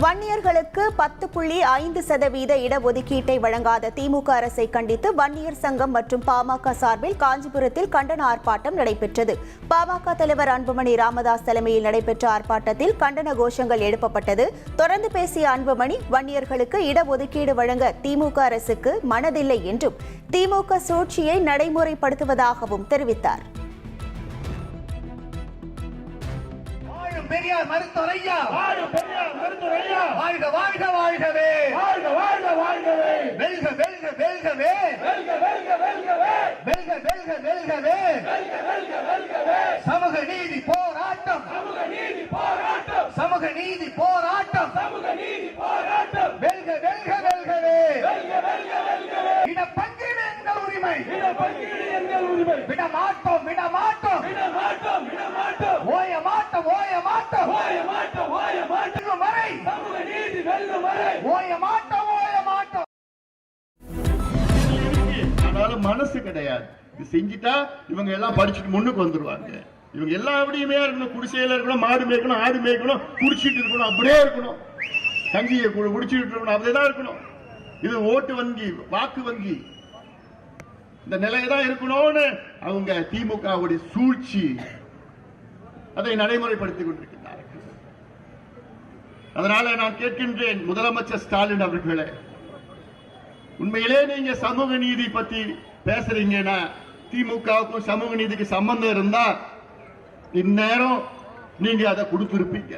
வன்னியர்களுக்கு 10.5% இடஒதுக்கீட்டை வழங்காத திமுக அரசை கண்டித்து வன்னியர் சங்கம் மற்றும் பாமக சார்பில் காஞ்சிபுரத்தில் கண்டன ஆர்ப்பாட்டம் நடைபெற்றது. பாமக தலைவர் அன்புமணி ராமதாஸ் தலைமையில் நடைபெற்ற ஆர்ப்பாட்டத்தில் கண்டன கோஷங்கள் எழுப்பப்பட்டது. தொடர்ந்து பேசிய அன்புமணி, வன்னியர்களுக்கு இடஒதுக்கீடு வழங்க திமுக அரசுக்கு மனதில்லை என்றும் திமுக சூழ்ச்சியை நடைமுறைப்படுத்துவதாகவும் தெரிவித்தார். பெரியார் மருத்துவர் ஐயா, வாழ்க வாழ்க வாழ்கவே, வாழ்க வாழ்க வாழ்கவே, வெல்க வெல்க வெல்கவே, வெல்க வெல்க வெல்கவே, வெல்க வெல்க வெல்கவே, வெல்க வெல்க வெல்கவே, சமூக நீதி போராட்டம், சமூக நீதி போராட்டம், சமூக நீதி போராட்டம், சமூக நீதி போராட்டம், வெல்க வெல்க வெல்கவே, வெல்க வெல்க வெல்கவே, இடப்பங்கீடு எங்கள் உரிமை, இடப்பங்கீடு எங்கள் உரிமை, விட மாட்டோம் விட மாட்டோம் விட மாட்டோம் விட மாட்டோம், ஓய மாட்டோம் ஓய மாட்டோம் ஓய மாட்டோம் ஓய மாட்டோம் வரை, சமூக நீதி வெல்லும் வரை ஓய மாட்டோம் ஓய மாட்டோம். அதனால மனசு கிடையாது. இது செஞ்சுட்டா இவங்க எல்லாம் படிச்சுட்டு முன்னுக்கு வந்துருவாங்க. இவங்க எல்லா எப்படியுமே இருக்கணும், குடிசையில இருக்கணும், மாடு மேய்க்கணும், ஆடு மேய்க்கணும், குடிச்சிட்டு இருக்கணும், அப்படியே இருக்கணும், கஞ்சியை குடிச்சிட்டு இருக்கணும், அப்படியேதான் இருக்கணும். இது ஓட்டு வங்கி, வாக்கு வங்கி, இந்த நிலையதான் இருக்கணும்னு அவங்க திமுகவுடைய சூழ்ச்சி அதை நடைமுறைப்படுத்திக் கொண்டிருக்கிறார்கள். அதனால நான் கேட்கின்றேன் முதலமைச்சர் ஸ்டாலின் அவர்களே, உண்மையிலே நீங்க சமூக நீதி பத்தி பேசுறீங்கன்னா, திமுகவுக்கும் சமூக நீதிக்கு சம்பந்தம் இருந்தா இந்நேரம் நீங்க அதை கொடுத்திருப்பீங்க.